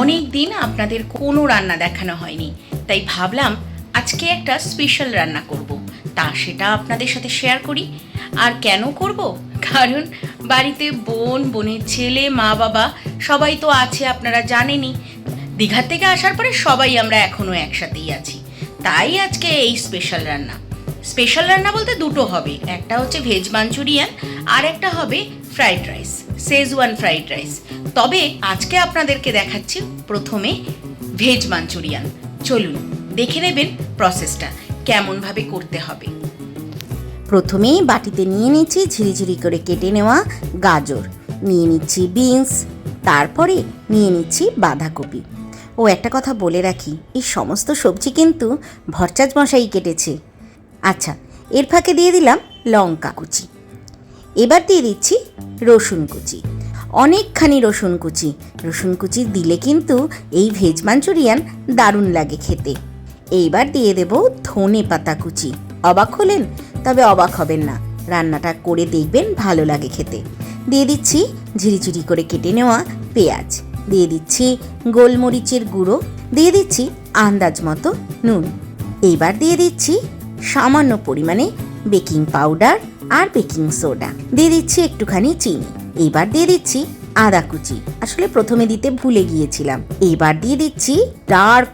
অনেক দিন আপনাদের কোনো রান্না দেখানো হয়নি, তাই ভাবলাম আজকে একটা স্পেশাল রান্না করব। সেটা আপনাদের সাথে শেয়ার করি। আর কেন করব? কারণ বাড়িতে বোনের ছেলে, মা বাবা সবাই তো আছে, আপনারা জানেনই। দীঘার থেকে আসার পরে সবাই আমরা এখনও একসাথেই আছি, তাই আজকে এই স্পেশাল রান্না বলতে দুটো হবে। একটা হচ্ছে ভেজ মাঞ্চুরিয়ান, আর একটা হবে fried rice, schezwan fried rice. তবে আজকে আপনাদেরকে দেখাচ্ছি প্রথমে ভেজ মাঞ্চুরিয়ান। চলুন দেখে নেবেন প্রসেসটা কেমনভাবে করতে হবে। প্রথমেই বাটিতে নিয়ে নিচ্ছি ঝিরিঝিরি করে কেটে নেওয়া গাজর, নিয়ে নিচ্ছি বিনস, তারপরে নিয়ে নিচ্ছি বাঁধাকপি। একটা কথা বলে রাখি, এই সমস্ত সবজি কিন্তু ভরচাজ মশাই কেটেছে। আচ্ছা, এর ফাঁকে দিয়ে দিলাম লঙ্কা কুচি। এবার দিয়ে দিচ্ছি রসুন কুচি, অনেকখানি রসুন কুচি দিলে কিন্তু এই ভেজ মাঞ্চুরিয়ান দারুণ লাগে খেতে। এইবার দিয়ে দেব ধনে পাতা কুচি। অবাক হলেন? তবে অবাক হবেন না, রান্নাটা করে দেখবেন, ভালো লাগে খেতে। দিয়ে দিচ্ছি ঝিরিঝিরি করে কেটে নেওয়া পেঁয়াজ, দিয়ে দিচ্ছি গোলমরিচের গুঁড়ো, দিয়ে দিচ্ছি আন্দাজ মতো নুন। এইবার দিয়ে দিচ্ছি সামান্য পরিমাণে বেকিং পাউডার আর বেকিং সোডা, দিয়ে দিচ্ছি একটুখানি চিনি। এইবার দিয়ে দিচ্ছি আদা কুচি, আসলে প্রথমে দিতে ভুলে গিয়েছিলাম। এইবার দিয়ে দিচ্ছি ডার্ক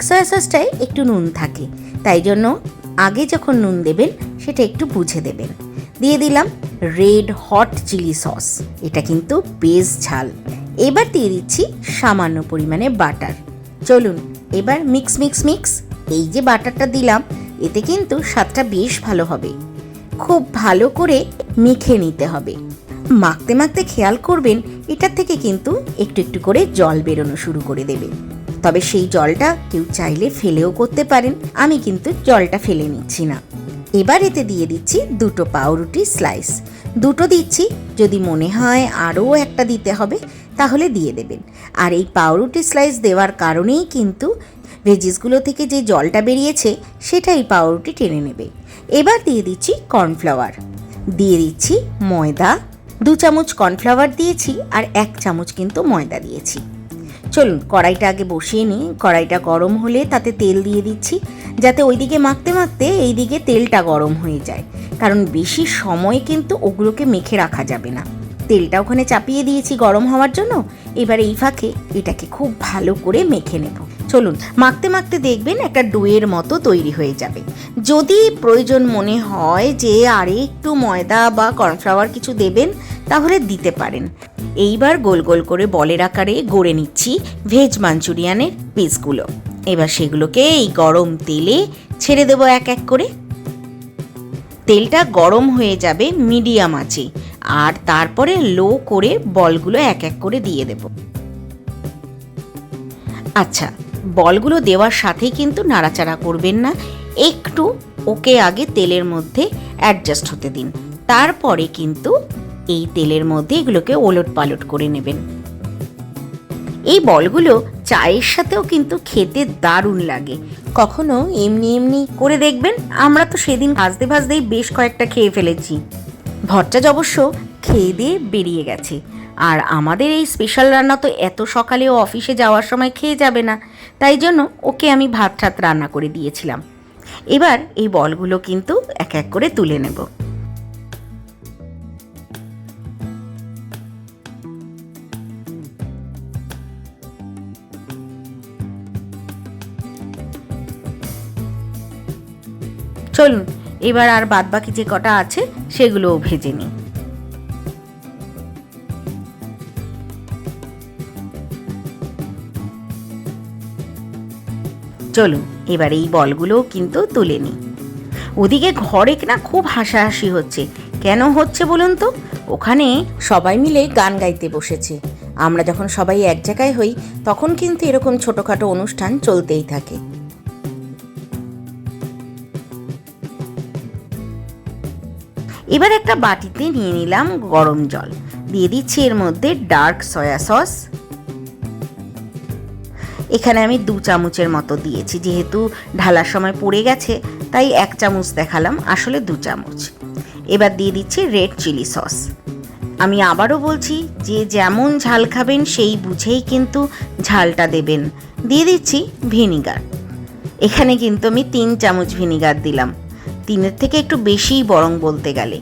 সয়া সসটায় একটু নুন থাকে, তাই জন্য আগে যখন নুন দেবেন সেটা একটু বুঝে দেবেন। দিয়ে দিলাম রেড হট চিলি সস, এটা কিন্তু বেশ ঝাল। এবার দিয়ে দিচ্ছি সামান্য পরিমাণে বাটার। চলুন এবার মিক্স। এই যে বাটারটা দিলাম, এতে কিন্তু স্বাদটা বেশ ভালো হবে। খুব ভালো করে মেখে নিতে হবে। মাখতে মাখতে খেয়াল করবেন এটার থেকে কিন্তু একটু একটু করে জল বেরোনো শুরু করে দেবে। তবে সেই জলটা কেউ চাইলে ফেলেও করতে পারেন, আমি কিন্তু জলটা ফেলে নিচ্ছি না। এবার এতে দিয়ে দিচ্ছি দুটো পাউরুটি স্লাইস। দুটো দিচ্ছি, যদি মনে হয় আরও একটা দিতে হবে তাহলে দিয়ে দেবেন। আর এই পাউরুটি স্লাইস দেওয়ার কারণেই কিন্তু ভেজিসগুলো থেকে যে জলটা বেরিয়েছে সেটাই পাউরুটি টেনে নেবে। এবার দিয়ে দিচ্ছি কর্নফ্লাওয়ার, দিয়ে দিচ্ছি ময়দা। 2 চামচ কর্নফ্লাওয়ার দিয়েছি আর 1 চামচ কিন্তু ময়দা দিয়েছি। চলুন কড়াইটা আগে বসিয়ে নিই। কড়াইটা গরম হলে তাতে তেল দিয়ে দিচ্ছি, যাতে ওইদিকে মাখতে মাখতে এইদিকে তেলটা গরম হয়ে যায়, কারণ বেশি সময় কিন্তু ওগুলোকে মেখে রাখা যাবে না। তেলটা ওখানে চাপিয়ে দিয়েছি গরম হওয়ার জন্য। এবার এই ফাঁকে এটাকে খুব ভালো করে মেখে নেব। চলুন মাখতে মাখতে দেখবেন একটা ডোয়ের মতো তৈরি হয়ে যাবে। যদি প্রয়োজন মনে হয় যে আরে একটু ময়দা বা কর্নফ্লাওয়ার কিছু দেবেন, তাহলে দিতে পারেন। এইবার গোল গোল করে বলের আকারে গড়ে নিচ্ছি ভেজ মাঞ্চুরিয়ানের পিসগুলো। এবার সেগুলোকে এই গরম তেলে ছেড়ে দেবো এক এক করে। তেলটা গরম হয়ে যাবে মিডিয়াম আঁচে, আর তারপরে লো করে বলগুলো এক এক করে দিয়ে দেব। আচ্ছা, বলগুলো দেওয়ার সাথেই কিন্তু নাড়াচাড়া করবেন না, একটু ওকে আগে তেলের মধ্যে অ্যাডজাস্ট হতে দিন, তারপরে কিন্তু এই তেলের মধ্যে এগুলোকে ওলট পালট করে নেবেন। এই বলগুলো চায়ের সাথেও কিন্তু খেতে দারুণ লাগে। কখনো এমনি করে দেখবেন। আমরা তো সেদিন ভাজতেই বেশ কয়েকটা খেয়ে ফেলেছি। ভরচাজ অবশ্য খেয়ে দিয়ে বেরিয়ে গেছে। আর আমাদের এই স্পেশাল রান্না তো এত সকালেও অফিসে যাওয়ার সময় খেয়ে যাবে না, তাই জন্য ওকে আমি ভাত রান্না করে দিয়েছিলাম। এবার এই বলগুলো কিন্তু এক এক করে তুলে নেব। চলুন এবার আর বাদবাকি যে কটা আছে সেগুলোও ভেজে নিই। চলুন এবার এই বলগুলোও কিন্তু তুলে নিই। ওদিকে ঘরে না খুব হাসাহাসি হচ্ছে। কেন হচ্ছে বলুন তো? ওখানে সবাই মিলে গান গাইতে বসেছে। আমরা যখন সবাই এক জায়গায় হই তখন কিন্তু এরকম ছোটোখাটো অনুষ্ঠান চলতেই থাকে। এবার একটা বাটিতে নিয়ে নিলাম গরম জল, দিয়ে দিচ্ছি এর মধ্যে ডার্ক সয়া সস। এখানে আমি 2 চামচের মতো দিয়েছি, যেহেতু ঢালার সময় পড়ে গেছে তাই 1 চামচ দেখালাম, আসলে 2 চামচ। এবার দিয়ে দিচ্ছি রেড চিলি সস, আমি আবারও বলছি, যে যেমন ঝাল খাবেন সেই বুঝেই কিন্তু ঝালটা দেবেন। দিয়ে দিচ্ছি ভিনিগার। এখানে কিন্তু আমি 3 চামচ ভিনিগার দিলাম, 3-এর থেকে একটু বেশিই বরং বলতে গেলে।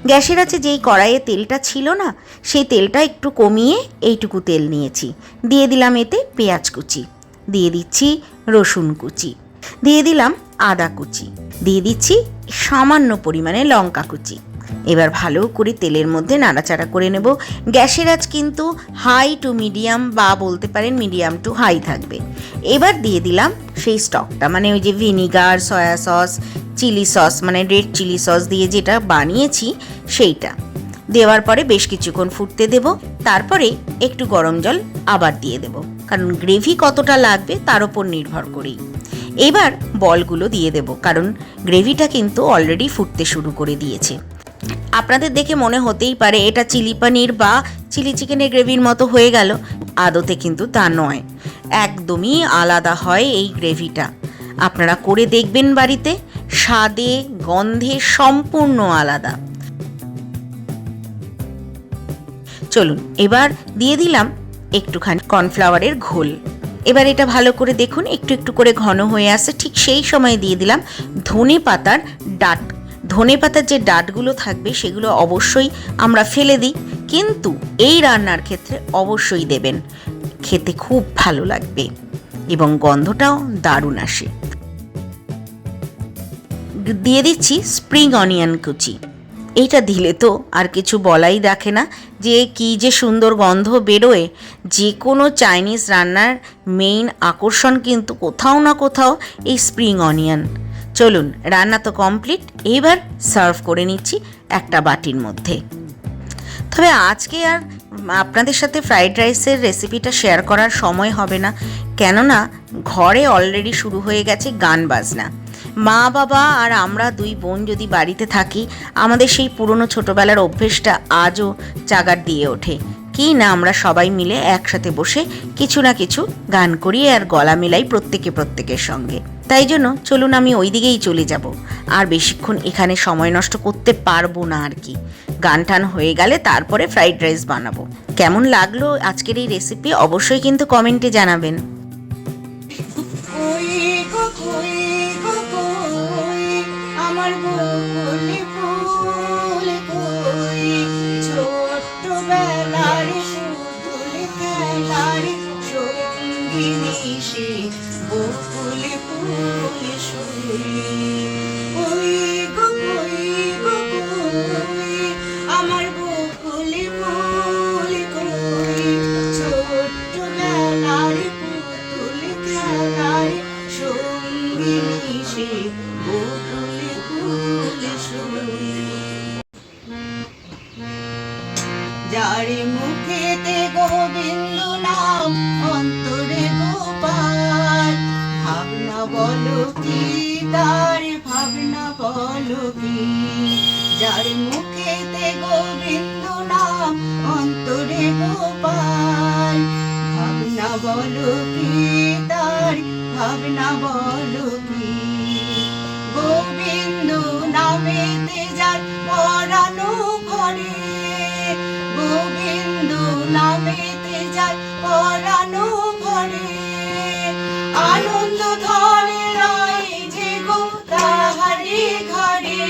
গ্যাসের আছে যেই কড়াইয়ে তেলটা ছিল না, সেই তেলটা একটু কমিয়ে এইটুকু তেল নিয়েছি। দিয়ে দিলাম এতে পেঁয়াজ কুচি, দিয়ে দিচ্ছি রসুন কুচি, দিয়ে দিলাম আদা কুচি, দিয়ে দিচ্ছি সামান্য পরিমাণে লঙ্কা কুচি। এবার ভালো করে তেলের মধ্যে নাড়াচাড়া করে নেব। গ্যাসের আঁচ কিন্তু হাই টু মিডিয়াম, বা বলতে পারেন মিডিয়াম টু হাই থাকবে। এবার দিয়ে দিলাম সেই স্টকটা, মানে ওই যে vinegar, soy sauce, chilli sauce, মানে রেড চিলি সস দিয়ে যেটা বানিয়েছি সেইটা দেওয়ার পরে বেশ কিছুক্ষণ ফুটতে দেব। তারপরে একটু গরম জল আবার দিয়ে দেব, কারণ গ্রেভি কতটা লাগবে তার উপর নির্ভর করেই। এবার বলগুলো দিয়ে দেব, কারণ গ্রেভিটা কিন্তু অলরেডি ফুটতে শুরু করে দিয়েছে। আপনাদের দেখে মনে হতেই পারে এটা চিলি পনির বা চিলি চিকেনের গ্রেভির মতো হয়ে গেল, আদতে কিন্তু তা নয়। একদমই আলাদা হয় এই গ্রেভিটা। আপনারা করে দেখবেন বাড়িতে, স্বাদে গন্ধে সম্পূর্ণ আলাদা। চলুন এবার দিয়ে দিলাম একটুখানি কর্নফ্লাওয়ারের ঘোল। এবার এটা ভালো করে দেখুন একটু একটু করে ঘন হয়ে আসছে। ঠিক সেই সময় দিয়ে দিলাম ধনে পাতার ডাঁট। ধনে পাতার যে ডাঁটগুলো থাকবে সেগুলো অবশ্যই আমরা ফেলে দিই, কিন্তু এই রান্নার ক্ষেত্রে অবশ্যই দেবেন, খেতে খুব ভালো লাগবে এবং গন্ধটাও দারুণ আসে। দিয়ে দিচ্ছি স্প্রিং অনিয়ন কুচি। এইটা দিলে তো আর কিছু বলাই রাখে না, যে কি যে সুন্দর গন্ধ বেরোয়। যে কোনো চাইনিজ রান্নার মেইন আকর্ষণ কিন্তু কোথাও না কোথাও এই স্প্রিং অনিয়ন। চলুন, রান্না তো কমপ্লিট, এবার সার্ভ করে নিচ্ছি একটা বাটির মধ্যে। তবে আজকে আর আপনাদের সাথে ফ্রাইড রাইসের রেসিপিটা শেয়ার করার সময় হবে না, কেননা ঘরে অলরেডি শুরু হয়ে গেছে গান বাজনা। মা বাবা আর আমরা 2 বোন যদি বাড়িতে থাকি, আমাদের সেই পুরনো ছোটোবেলার অভ্যেসটা আজও জাগার দিয়ে ওঠে কি না, আমরা সবাই মিলে একসাথে বসে কিছু না কিছু গান করি আর গলা মেলাই প্রত্যেকের সঙ্গে। তাই জন্য চলুন আমি ওই দিকেই চলে যাব। আর বেশিক্ষণ এখানে সময় নষ্ট করতে পারবো না আর কি। গান টান হয়ে গেলে তারপরে ফ্রাইড রাইস বানাবো। কেমন লাগলো আজকের এই রেসিপি অবশ্যই কিন্তু কমেন্টে জানাবেন। আমার বকুল ফুল কই, ছোট্ট বেলার পুতুল খেলার সঙ্গিনী সে বকুল ফুল শুই। কই গো কই, আমার বকুল ফুল কই, ছোট্ট বেলার পুতুল খেলার সঙ্গিনী সে বকুল ফুল শুই। যার মুখেতে গোবিন্দ নাম, অন্তরে গোপাল, ভাবনা বলো কি তার ভাবনা বলো কি। যার মুখেতে গোবিন্দ নাম, অন্তরে গোপাল, ভাবনা বলো কি তার ভাবনা বলো কি। গোবিন্দ নামেতে যার পরানো ভরে, গোবিন্দ নামেতে যার পরানো ভরে, আনন্দ ধরে রয় যে গো তাহারি ঘরে।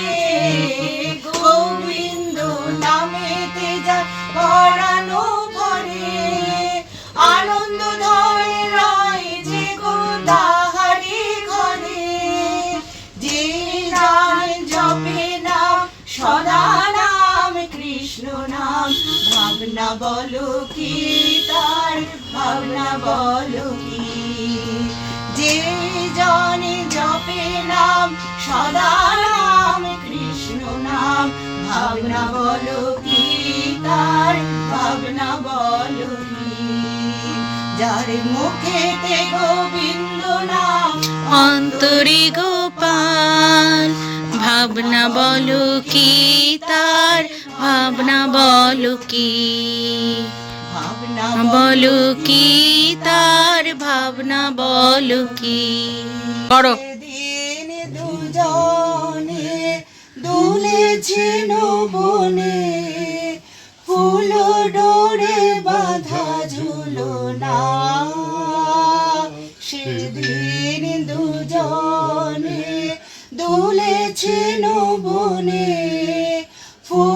গোবিন্দ নামেতে যার পরানো ভরে, আনন্দ ধরে রয় যে গো তাহারি ঘরে। যে নাম জপে নাম সদা নাম কৃষ্ণ নাম, ভাবনা বলো কি তার ভাবনা বলো কি। যে জনে জপে নাম সদা নাম কৃষ্ণ নাম, ভাবনা বলো কি তার ভাবনা বলো কি। যার মুখেতে গোবিন্দ নাম, অন্তরে গোপাল, ভাবনা বলো কি তার ভাবনা বলো কি। ভাবনা বলো কি তার ভাবনা বলো কি। করো। দিন দুজনে দুলেছেন বনে,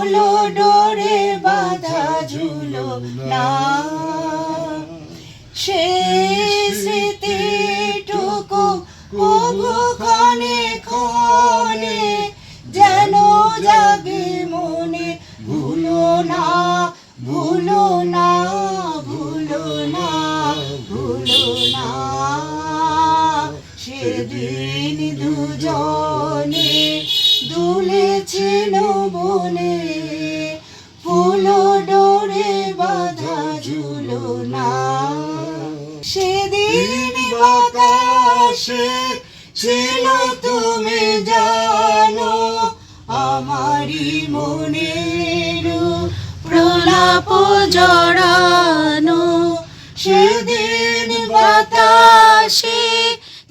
ফুলো ডোরে বাঁধা ঝুলো না সে স্মৃতিটুকু কবু ক্ষণে ক্ষণে যেন জাগে মনে ভুলো না ভুলো না ভুলো না ভুলো না সেদিন দুজনে দুলেছিল বনে ফুলো ডোরে বাঁধা ঝুলো না সেদিন বাতাসে ছিল তুমি জানো আমারি মনের প্রলাপ জড়ানো সেদিন বাতাসে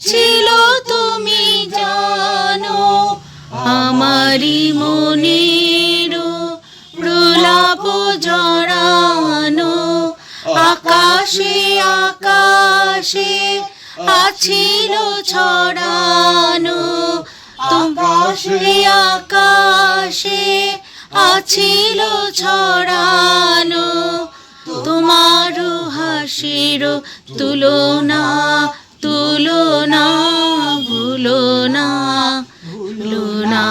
ছিল তুমি জানো আমারি মনের প্রলাপ জড়ানো আকাশে আকাশে আছিল ছড়ানো আকাশে আকাশে আছিল ছড়ানো তোমার হাসির তুলনা তুলনা ভুলো না ভুলো না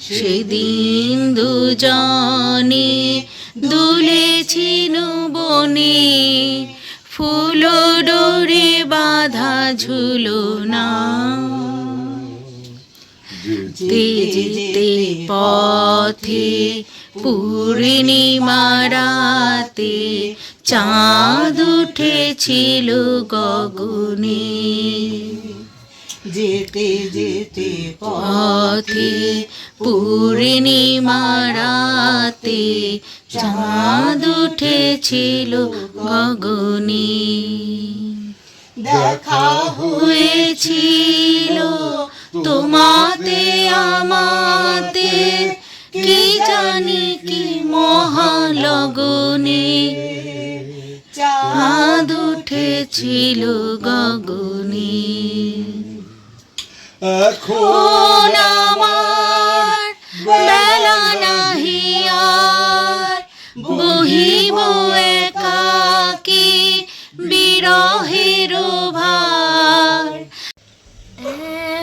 সেদিন দুজনে দুলেছিল বনে ফুলো ডোরে বাঁধা ঝুলো না যেতে পথে পূর্ণিমা রাতে চাঁদ উঠেছিল গগনে যেতে যেতে পথে পূর্ণিমা রাতে চাঁদ উঠেছিল গগনে দেখা হয়েছিল তোমাতে আমাতে কি জানি কি মহালগনে চাঁদ উঠেছিল গগনে এখন আমার বেলা নাহি আর বহিব একাকী বিরহের ভার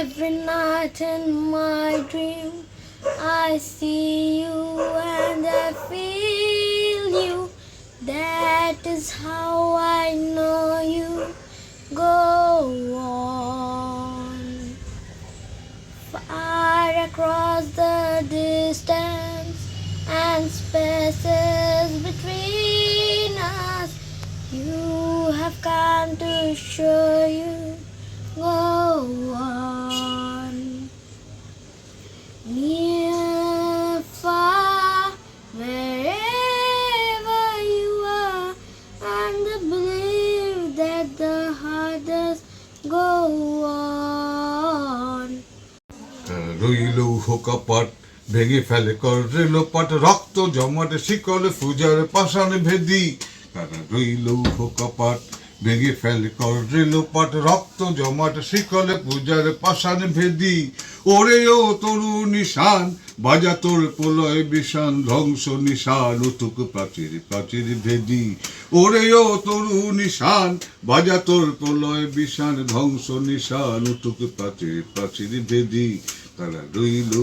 Every night in my dream I see you and I feel you. That is how I know you. Go on. Far across the distance and spaces between us, you have come to show you. Go on. Near, far, wherever you are, and the belief that the heart does go on. রইল কপাট ভেঙে ফেলে করে লোপাট রক্ত জমাটে শিকলে পূজার পাষাণে ভেদি রইল কপাট ভেঙে ফেলে করে লোপাট রক্ত জমাটে শিকলে পূজার পাষাণে ভেদি ওরে ও তরু নিশান বাজা তোর প্রলয় বিষান ধ্বংস নিশান উতুক প্রাচীর প্রাচীর ভেদি ওরে ও তরু নিশান বাজা তোর প্রলয় বিষান ধ্বংস নিশান উতুক প্রাচীর প্রাচীর ভেদি তারা রইল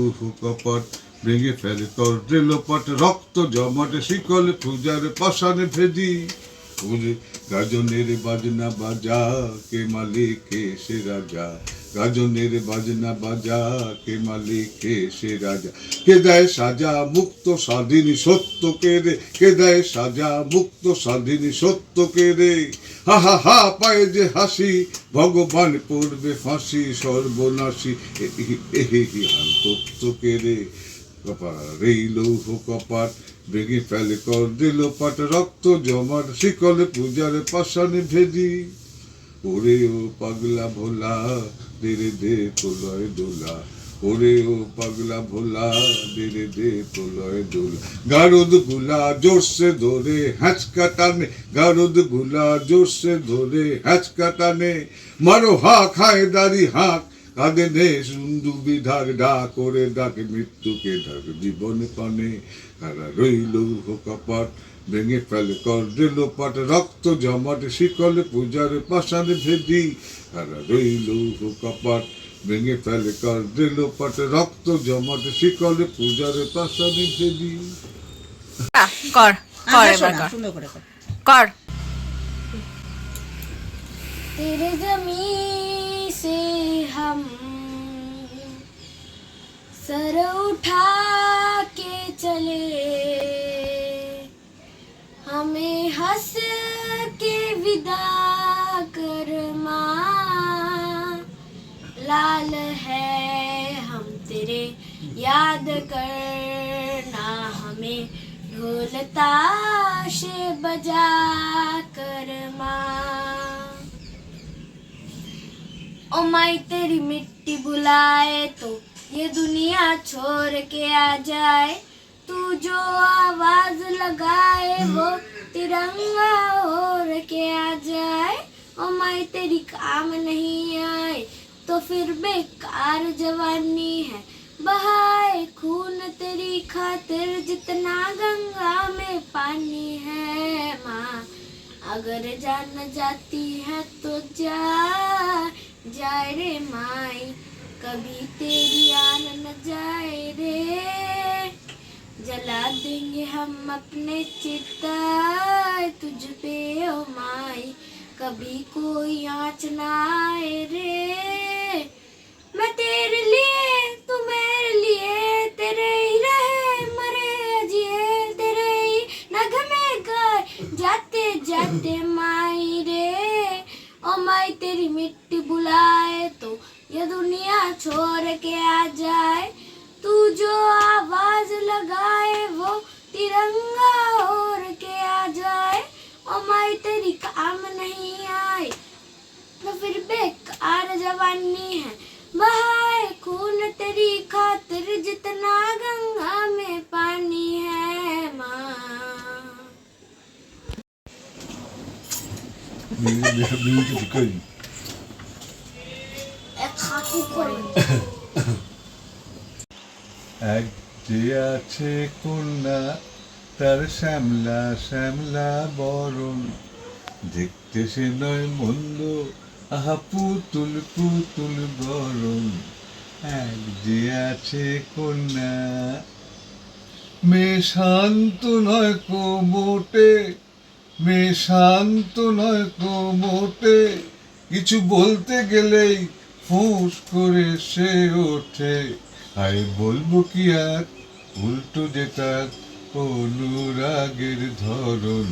কপাট ভেঙে ফেলে করে লোপাট রক্ত জমাটে শিকলে পূজার পাষাণে ভেদি ওরে গাজনের বাজনা বাজা কে মালিকে সে রাজা গাজনের বাজনা বাজা কে মালিকে সে রাজা কে দেয় সাজা মুক্ত স্বাধীন সত্যকে রে কে দেয় সাজা মুক্ত স্বাধীন সত্যকে রে হা হা হা পায়ে যে হাসি ভগবান করবে ফাঁসি সর্বনাশী এহি তত্ত্বকে রে কপাট এই লৌহ কপাট ভেঙে ফেলে কর দিল পাট রক্ত জমাট শিকলে পূজার পাষাণে ভেদি ওরে ও পাগলা ভোলা দেরে দে প্রলয় দোলা ওরে ও পাগলা ভোলা দেরে দে প্রলয় দোলা গারদ গুলা জোরসে ধরে হ্যাঁচকা টানে গারদ গুলা জোরসে ধরে হ্যাঁচকা টানে মারো হাক হায়দারি হাক কাঁদে নে সুন্দুবি ঢাক ঢাক করে ডাকে মৃত্যুকে ঢাক জীবনে পানে কারা রইল কপাট ভেঙে ফেলে করে লোপাট রক্ত জমাট শিকলে পূজার পাশানে ভেদি কারা রইল কপাট ভেঙে ফেলে করে লোপাট রক্ত জমাট শিকলে পূজার পাশানে ভেদি। কর কর আচ্ছা, এবার শোনা, কর সুন্দর করে কর। কর तेरे ज़मीं से हम सर उठा के चले, हमें हंस के विदा कर माँ, लाल है हम तेरे याद करना, हमें ढोल ताशे बजा कर माँ। ओ माई तेरी मिट्टी बुलाए तो ये दुनिया छोड़ के आ जाए, तू जो आवाज लगाए वो तिरंगा ओढ़ के आ जाए। ओ माई तेरी काम नहीं आए तो फिर बेकार जवानी है, बहाए खून तेरी खातिर जितना गंगा में पानी है माँ। अगर जान जाती है तो जा जाए रे माई, कभी तेरी आन न जाए रे, जला देंगे हम अपने चिता तुझ पे ओ माई, कभी कोई आँच न आए रे। मैं तेरे लिए तू मेरे लिए, तेरे ही रहे मरे जिए, तेरे ही नग में गाए जाते जाते माई रे। ओ माई तेरी मिट्टी बुलाए तो ये दुनिया छोड़ के आ जाए, तू जो आवाज लगाए वो तिरंगा ओढ़ के आ जाए। ओ माई तेरी काम नहीं आए तो फिर बेकार जवानी है, बहाए खून तेरी खातिर जितना गंगा में पानी है माँ। এক যে আছে কন্যা তার শ্যামলা শ্যামলা বরণ, দেখতে সে নয় মন্দ আহা পুতুল পুতুল বরণ। এক যে আছে কন্যা মেয়ে শান্ত নয় কো মোটে, মেয়ে শান্ত নয় কো মোটে, কিছু বলতে গেলেই ফুঁস করে সে ওঠে। আরে বলবো কি আর উল্টো যে তার অনুরাগের ধরন,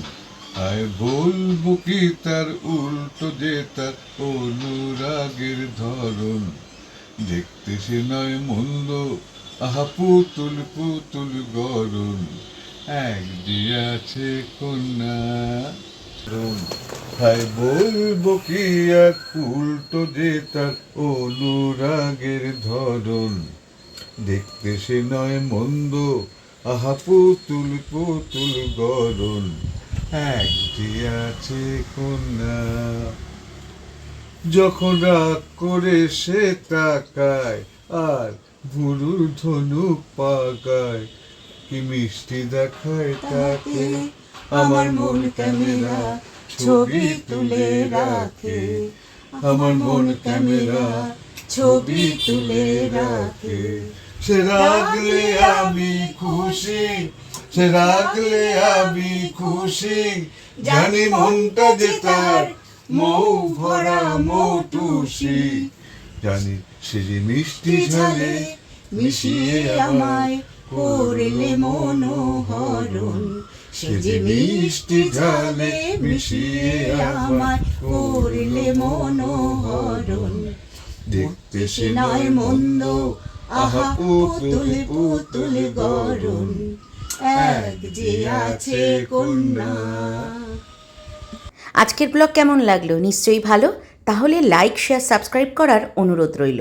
আয় বলবো কি তার উল্টো যে তার অনুরাগের ধরন। দেখতে সে নয় মন্দ আহা পুতুল পুতুল গরণ, এক যে আছে কন্যা। হায় বলবো কি আর উল্টো যে তার অনুরাগের ধরন, দেখতে সে নয় মন্দ আহা পুতুল পুতুল গরণ, এক যে আছে কন্যা। যখন রাগ করে সে তাকায় আর ভুরুর ধনুক পাকায়, কি মিষ্টি দেখায় তাকে আমার মন ক্যামেরা ছবি তুলে রাখে, আমার মন ক্যামেরা ছবি তুলে রাখে। সে রাগলে আমি খুশি, সে রাগলে আমি খুশি, জানি মনটা যে তার মৌ ভরা মৌটুসি, জানি সে যে মিষ্টি ঝালে মিশিয়ে আমায় করলে মনোহরণ, সে যে মিষ্টি ঝালে মিশিয়ে আমায় করলে মনোহরণ। দেখতে সে নয় মন্দ আহা পুতুল পুতুল গরণ, এক যে আছে কন্যা। আজকের ব্লগ কেমন লাগলো? নিশ্চয়ই ভালো। তাহলে লাইক শেয়ার সাবস্ক্রাইব করার অনুরোধ রইল।